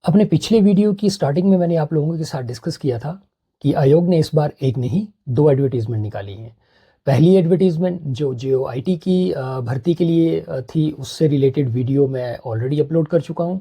अपने पिछले वीडियो की स्टार्टिंग में मैंने आप लोगों के साथ डिस्कस किया था कि आयोग ने इस बार एक नहीं दो एडवर्टीज़मेंट निकाली हैं। पहली एडवर्टीज़मेंट जो जो आईटी की भर्ती के लिए थी, उससे रिलेटेड वीडियो मैं ऑलरेडी अपलोड कर चुका हूँ।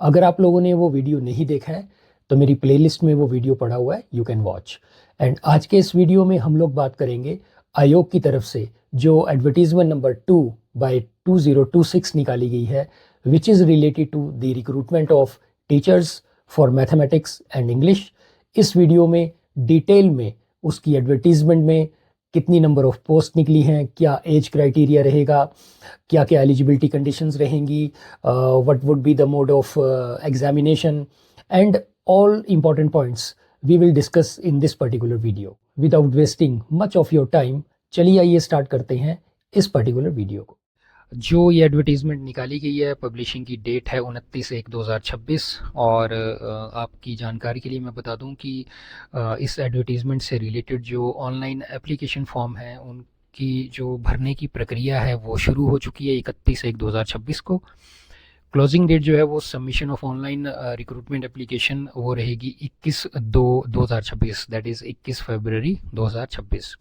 अगर आप लोगों ने वो वीडियो नहीं देखा है तो मेरी प्लेलिस्ट में वो वीडियो पड़ा हुआ है, यू कैन वॉच। एंड आज के इस वीडियो में हम लोग बात करेंगे आयोग की तरफ से जो एडवर्टीज़मेंट नंबर 2/2026 निकाली गई है, which is related to the recruitment of teachers for mathematics and English. इस वीडियो में डिटेल में उसकी एडवर्टीजमेंट में कितनी नंबर ऑफ पोस्ट निकली हैं, क्या एज क्राइटेरिया रहेगा, क्या क्या एलिजिबिलिटी कंडीशंस रहेंगी, what would be the mode of examination and all important points we will discuss in this particular video without wasting much of your time. चलिए आइए start करते हैं इस पर्टिकुलर वीडियो को। जो ये एडवर्टीज़मेंट निकाली गई है, पब्लिशिंग की डेट है 29/1/2026। और आपकी जानकारी के लिए मैं बता दूं कि इस एडवर्टीज़मेंट से रिलेटेड जो ऑनलाइन एप्लीकेशन फॉर्म है उनकी जो भरने की प्रक्रिया है वो शुरू हो चुकी है 31/1/2026 को। क्लोजिंग डेट जो है वो submission of online recruitment application वो रहेगी 21/2/2026, दैट इज़ 21 फरवरी 2026।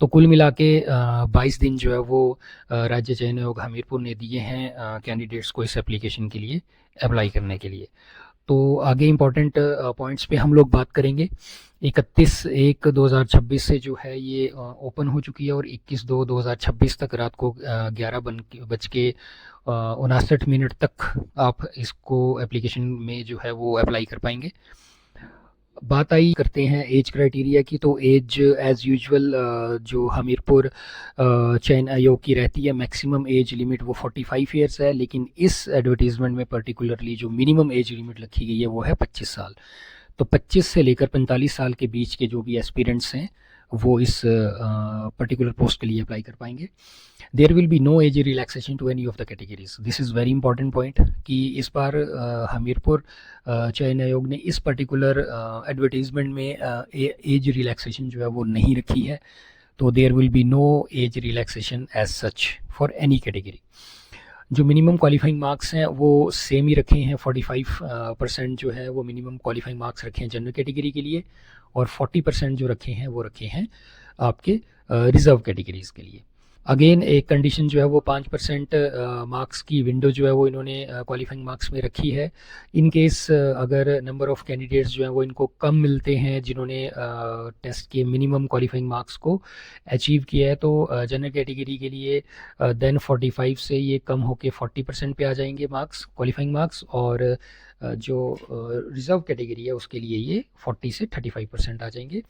तो कुल मिला के 22 दिन जो है वो राज्य चयन आयोग हमीरपुर ने दिए हैं कैंडिडेट्स को इस एप्लीकेशन के लिए अप्लाई करने के लिए। तो आगे इम्पॉर्टेंट पॉइंट्स पे हम लोग बात करेंगे। 31/1/2026 से जो है ये ओपन हो चुकी है और 21/2/2026 तक रात को 11:59 तक आप इसको एप्लीकेशन में जो है वो अप्लाई कर पाएंगे। बात आई करते हैं एज क्राइटेरिया की, तो एज एज यूजुअल जो हमीरपुर चयन आयोग की रहती है, मैक्सिमम एज लिमिट वो 45 ईयर्स है, लेकिन इस एडवर्टीज़मेंट में पर्टिकुलरली जो मिनिमम एज लिमिट रखी गई है वो है 25 साल। तो 25 से लेकर 45 साल के बीच के जो भी एस्पिरेंट्स हैं वो इस पर्टिकुलर पोस्ट के लिए अप्लाई कर पाएंगे। There will be no age relaxation to any of the categories. This is very important point कि इस बार हमीरपुर चयन आयोग ने इस पर्टिकुलर एडवर्टीजमेंट में एज रिलैक्सेशन जो है वो नहीं रखी है। तो there will be no age relaxation as such for any category. जो मिनिमम क्वालिफाइंग मार्क्स हैं वो सेम ही रखे हैं, 45% जो है वो मिनिमम क्वालिफाइंग मार्क्स रखे हैं जनरल कैटेगरी के लिए, और 40% जो रखे हैं वो रखे हैं आपके रिजर्व कैटेगरीज के लिए। अगेन एक कंडीशन जो है वो 5% मार्क्स की विंडो जो है वो इन्होंने क्वालिफाइंग मार्क्स में रखी है। इन केस अगर नंबर ऑफ कैंडिडेट्स जो हैं वो इनको कम मिलते हैं जिन्होंने टेस्ट के मिनिमम क्वालिफाइंग मार्क्स को अचीव किया है, तो जनरल कैटेगरी के लिए देन 45 से ये कम होके 40% पे आ जाएंगे मार्क्स, क्वालिफाइंग मार्क्स, और जो रिजर्व कैटेगरी है उसके लिए ये 40 से 35% आ जाएंगे।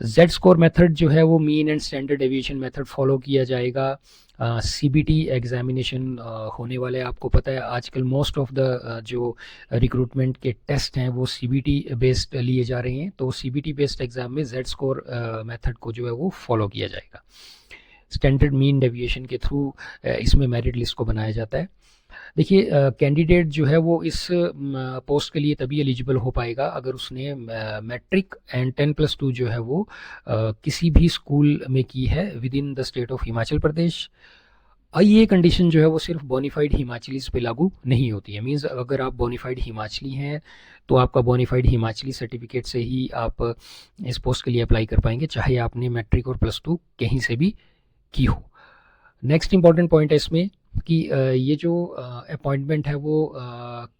जेड स्कोर मेथड जो है वो mean and standard deviation method follow किया जाएगा। सीबीटी एग्जामिनेशन होने वाले हैं, आपको पता है आजकल मोस्ट ऑफ द जो रिक्रूटमेंट के टेस्ट हैं वो सीबीटी बेस्ड लिए जा रहे हैं। तो सीबीटी बेस्ड एग्जाम में जेड स्कोर मेथड को जो है वो फॉलो किया जाएगा। स्टैंडर्ड मीन डेविएशन के थ्रू इसमें मेरिट लिस्ट को बनाया जाता है। देखिए, कैंडिडेट जो है वो इस पोस्ट के लिए तभी एलिजिबल हो पाएगा अगर उसने मैट्रिक एंड 10+2 जो है वो किसी भी स्कूल में की है with in the state of Himachal Pradesh. ये कंडीशन जो है वो सिर्फ बोनीफाइड हिमाचलीज पे लागू नहीं होती है। मींस अगर आप बोनीफाइड हिमाचली हैं तो आपका बोनीफाइड हिमाचली सर्टिफिकेट से ही आप इस पोस्ट के लिए अप्लाई कर पाएंगे, चाहे आपने मैट्रिक और +2 कहीं से भी की हो। नेक्स्ट इंपॉर्टेंट पॉइंट है इसमें कि ये जो अपॉइंटमेंट है वो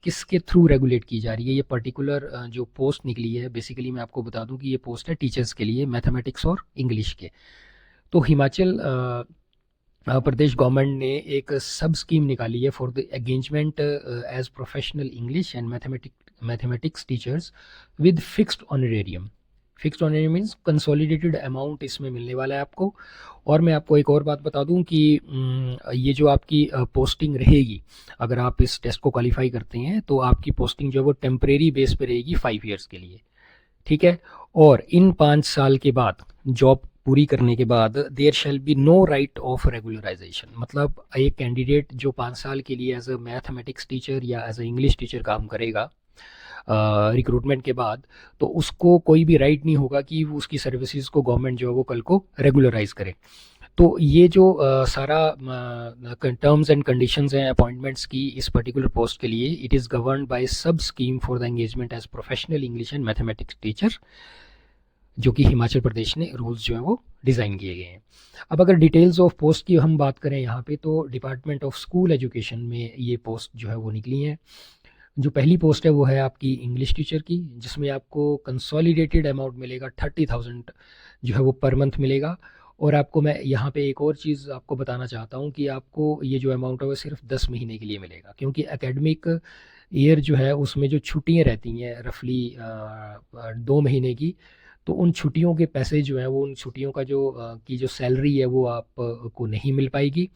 किसके थ्रू रेगुलेट की जा रही है। ये पर्टिकुलर जो पोस्ट निकली है, बेसिकली मैं आपको बता दूं कि ये पोस्ट है टीचर्स के लिए, मैथमेटिक्स और इंग्लिश के। तो हिमाचल प्रदेश गवर्नमेंट ने एक सब स्कीम निकाली है for the engagement as professional English and mathematics teachers with fixed honorarium. Fixed honorarium means consolidated amount इसमें मिलने वाला है आपको। और मैं आपको एक और बात बता दूं कि ये जो आपकी पोस्टिंग रहेगी, अगर आप इस टेस्ट को क्वालिफाई करते हैं तो आपकी पोस्टिंग जो है वो टेम्परेरी बेस पे रहेगी 5 ईयर्स के लिए, ठीक है। और इन 5 साल के बाद जॉब पूरी करने के बाद there shall be no right of regularisation. मतलब एक कैंडिडेट जो 5 साल के लिए एज अ मैथमेटिक्स टीचर या एज अ इंग्लिश टीचर काम करेगा रिक्रूटमेंट के बाद, तो उसको कोई भी राइट नहीं होगा कि वो उसकी सर्विसेज को गवर्नमेंट जो है वो कल को रेगुलराइज करे। तो ये जो सारा टर्म्स एंड कंडीशंस हैं अपॉइंटमेंट्स की इस पर्टिकुलर पोस्ट के लिए, it is governed by sub scheme for the engagement as professional English and mathematics teacher, जो कि हिमाचल प्रदेश ने रूल्स जो है वो डिज़ाइन किए गए हैं। अब अगर डिटेल्स ऑफ पोस्ट की हम बात करें यहाँ पे, तो डिपार्टमेंट ऑफ स्कूल एजुकेशन में ये पोस्ट जो है वो निकली हैं। जो पहली पोस्ट है वो है आपकी इंग्लिश टीचर की, जिसमें आपको कंसोलिडेटेड अमाउंट मिलेगा 30,000 जो है वो पर मंथ मिलेगा। और आपको मैं यहाँ पे एक और चीज़ आपको बताना चाहता हूँ कि आपको ये जो अमाउंट है वो सिर्फ 10 महीने के लिए मिलेगा, क्योंकि एकेडमिक ईयर जो है उसमें जो छुट्टियाँ रहती हैं रफली 2 महीने की, तो उन छुट्टियों के पैसे जो हैं वो, उन छुट्टियों का जो की जो सैलरी है वो आपको नहीं मिल पाएगी।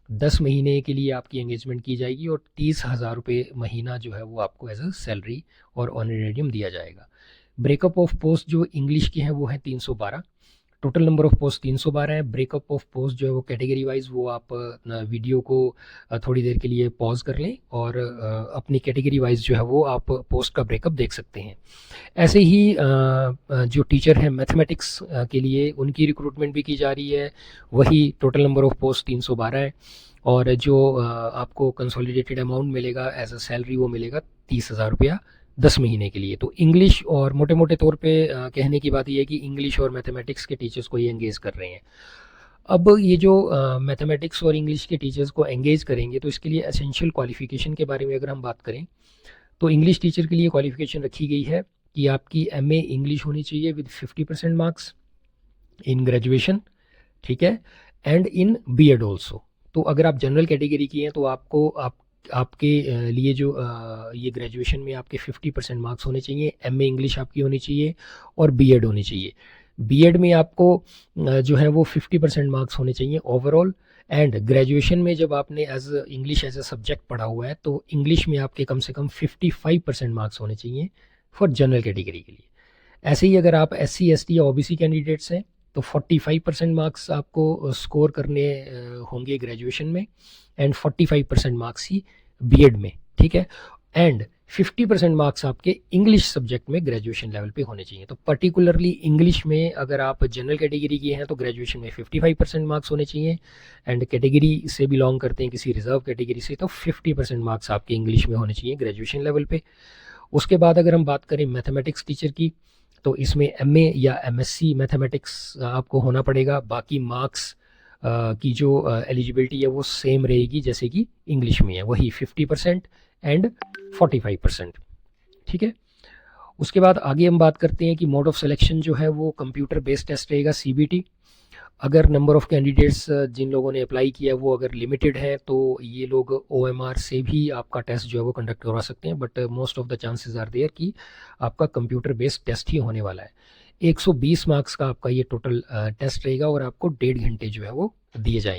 10 महीने के लिए आपकी एंगेजमेंट की जाएगी और 30,000 रुपये महीना जो है वो आपको एज अ सैलरी और ऑनरेरियम दिया जाएगा। ब्रेकअप ऑफ पोस्ट जो इंग्लिश की है वो है 312। टोटल नंबर ऑफ पोस्ट 312 है। ब्रेकअप ऑफ पोस्ट जो है वो कैटेगरी वाइज, वो आप वीडियो को थोड़ी देर के लिए पॉज कर लें और अपनी कैटेगरी वाइज जो है वो आप पोस्ट का ब्रेकअप देख सकते हैं। ऐसे ही जो टीचर हैं मैथमेटिक्स के लिए, उनकी रिक्रूटमेंट भी की जा रही है। वही टोटल नंबर ऑफ पोस्ट 312 है। और जो आपको कंसोलिडेटेड अमाउंट मिलेगा एज अ सैलरी वो मिलेगा 30,000 रुपया 10 महीने के लिए। तो इंग्लिश, और मोटे मोटे तौर पे कहने की बात यह है कि इंग्लिश और मैथमेटिक्स के टीचर्स को ये एंगेज कर रहे हैं। अब ये जो मैथमेटिक्स और इंग्लिश के टीचर्स को एंगेज करेंगे, तो इसके लिए एसेंशियल क्वालिफिकेशन के बारे में अगर हम बात करें, तो इंग्लिश टीचर के लिए क्वालिफिकेशन रखी गई है कि आपकी एमए इंग्लिश होनी चाहिए विद 50% मार्क्स इन ग्रेजुएशन, ठीक है, एंड इन बीएड ऑल्सो। तो अगर आप जनरल कैटेगरी की हैं तो आपके लिए जो ये ग्रेजुएशन में आपके 50% मार्क्स होने चाहिए, एमए इंग्लिश आपकी होनी चाहिए और बीएड होनी चाहिए। बीएड में आपको जो है वो 50% मार्क्स होने चाहिए ओवरऑल। एंड ग्रेजुएशन में जब आपने as English as a subject पढ़ा हुआ है, तो इंग्लिश में आपके कम से कम 55% मार्क्स होने चाहिए फॉर जनरल कैटेगरी के लिए। ऐसे ही अगर आप SC ST या OBC कैंडिडेट्स हैं, तो 45% मार्क्स आपको स्कोर करने होंगे ग्रेजुएशन में, एंड 45% मार्क्स ही बीएड में, ठीक है। एंड 50% मार्क्स आपके इंग्लिश सब्जेक्ट में ग्रेजुएशन लेवल पे होने चाहिए। तो पर्टिकुलरली इंग्लिश में अगर आप जनरल कैटेगरी की हैं तो ग्रेजुएशन में 55% मार्क्स होने चाहिए, एंड कैटेगरी से बिलोंग करते हैं किसी रिजर्व कैटेगरी से, तो 50% मार्क्स आपके इंग्लिश में होने चाहिए ग्रेजुएशन लेवल पे। उसके बाद अगर हम बात करें मैथमेटिक्स टीचर की, तो इसमें एमए या MSc मैथमेटिक्स आपको होना पड़ेगा। बाकी मार्क्स की जो एलिजिबिलिटी है वो सेम रहेगी जैसे कि इंग्लिश में है, वही 50% एंड 45%, ठीक है। उसके बाद आगे हम बात करते हैं कि मोड ऑफ सिलेक्शन जो है वो कंप्यूटर बेस्ड टेस्ट रहेगा, CBT। अगर नंबर ऑफ़ कैंडिडेट्स जिन लोगों ने अप्लाई किया है वो अगर लिमिटेड है, तो ये लोग OMR से भी आपका टेस्ट जो है वो कंडक्ट करवा सकते हैं, but most of the chances are there कि आपका कंप्यूटर बेस्ड टेस्ट ही होने वाला है। 120 मार्क्स का आपका ये टोटल टेस्ट रहेगा और आपको 1.5 घंटे जो है वो दिए जा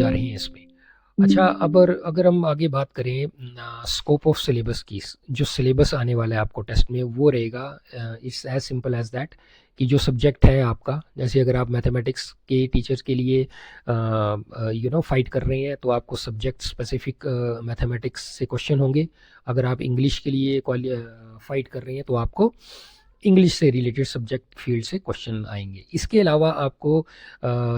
रहे हैं इसमें। अच्छा, अब अगर हम आगे बात करें स्कोप ऑफ सिलेबस की, जो सिलेबस आने वाला है आपको टेस्ट में वो रहेगा it's as simple as that कि जो सब्जेक्ट है आपका, जैसे अगर आप मैथमेटिक्स के टीचर्स के लिए फाइट कर रहे हैं तो आपको सब्जेक्ट स्पेसिफिक मैथमेटिक्स से क्वेश्चन होंगे। अगर आप इंग्लिश के लिए फाइट कर रहे हैं तो आपको इंग्लिश से रिलेटेड सब्जेक्ट फील्ड से क्वेश्चन आएंगे। इसके अलावा आपको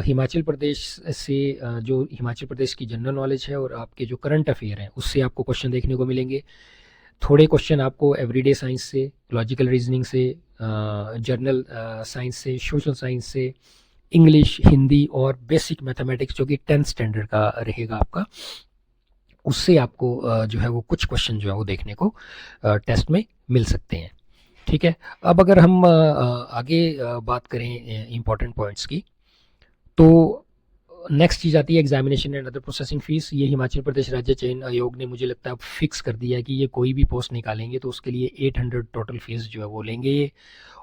हिमाचल प्रदेश से जो हिमाचल प्रदेश की जनरल नॉलेज है और आपके जो करंट अफेयर हैं उससे आपको क्वेश्चन देखने को मिलेंगे। थोड़े क्वेश्चन आपको एवरीडे साइंस से, लॉजिकल रीजनिंग से, जर्नल साइंस से, सोशल साइंस से, इंग्लिश, हिंदी और बेसिक मैथमेटिक्स जो कि 10th स्टैंडर्ड का रहेगा आपका, उससे आपको जो है वो कुछ क्वेश्चन जो है वो देखने को टेस्ट में मिल सकते हैं, ठीक है। अब अगर हम आगे बात करें इम्पॉर्टेंट पॉइंट्स की, तो नेक्स्ट चीज़ आती है examination and other processing fees. ये हिमाचल प्रदेश राज्य चयन आयोग ने मुझे लगता है अब फिक्स कर दिया है कि ये कोई भी पोस्ट निकालेंगे तो उसके लिए 800 टोटल फीस जो है वो लेंगे ये।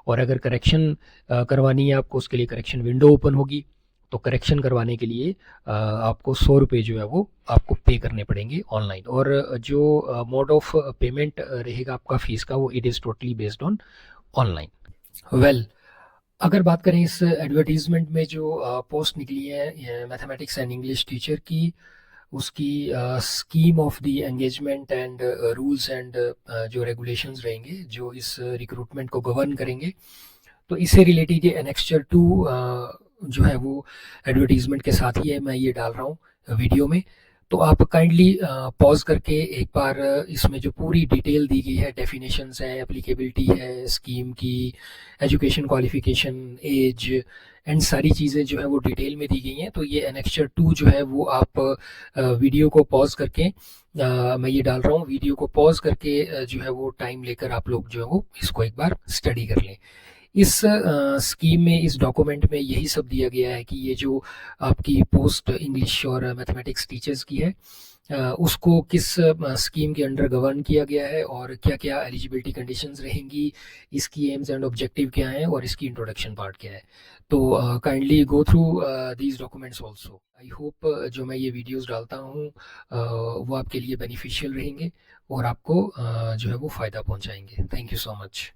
और अगर करेक्शन करवानी है आपको, उसके लिए करेक्शन विंडो ओपन होगी, तो करेक्शन करवाने के लिए आपको 100 रुपये जो है वो आपको पे करने पड़ेंगे ऑनलाइन। और जो मोड ऑफ पेमेंट रहेगा आपका फ़ीस का, वो it is totally based on online. Well, अगर बात करें इस एडवर्टीज़मेंट में जो पोस्ट निकली है मैथमेटिक्स एंड इंग्लिश टीचर की, उसकी scheme of the engagement and rules and जो रेगुलेशंस रहेंगे जो इस रिक्रूटमेंट को गवर्न करेंगे, तो इससे रिलेटेड ये एनेक्स्चर 2 जो है वो एडवर्टीजमेंट के साथ ही है, मैं ये डाल रहा हूँ वीडियो में। तो आप काइंडली पॉज करके एक बार इसमें जो पूरी डिटेल दी गई है, डेफिनेशंस है, एप्लीकेबिलिटी है स्कीम की, एजुकेशन क्वालिफिकेशन, एज एंड सारी चीज़ें जो है वो डिटेल में दी गई हैं। तो ये एनेक्चर 2 जो है वो आप वीडियो को पॉज करके मैं ये डाल रहा हूँ, वीडियो को पॉज करके जो है वो टाइम लेकर आप लोग जो है वो इसको एक बार स्टडी कर लें। इस स्कीम में, इस डॉक्यूमेंट में यही सब दिया गया है कि ये जो आपकी पोस्ट इंग्लिश और मैथमेटिक्स टीचर्स की है, उसको किस स्कीम के अंडर गवर्न किया गया है और क्या क्या एलिजिबिलिटी कंडीशंस रहेंगी, इसकी एम्स एंड ऑब्जेक्टिव क्या हैं और इसकी इंट्रोडक्शन पार्ट क्या है। तो kindly go through these documents also. I hope जो मैं ये वीडियोस डालता हूँ वो आपके लिए बेनिफिशियल रहेंगे और आपको जो है वो फ़ायदा पहुँचाएंगे। Thank you so much.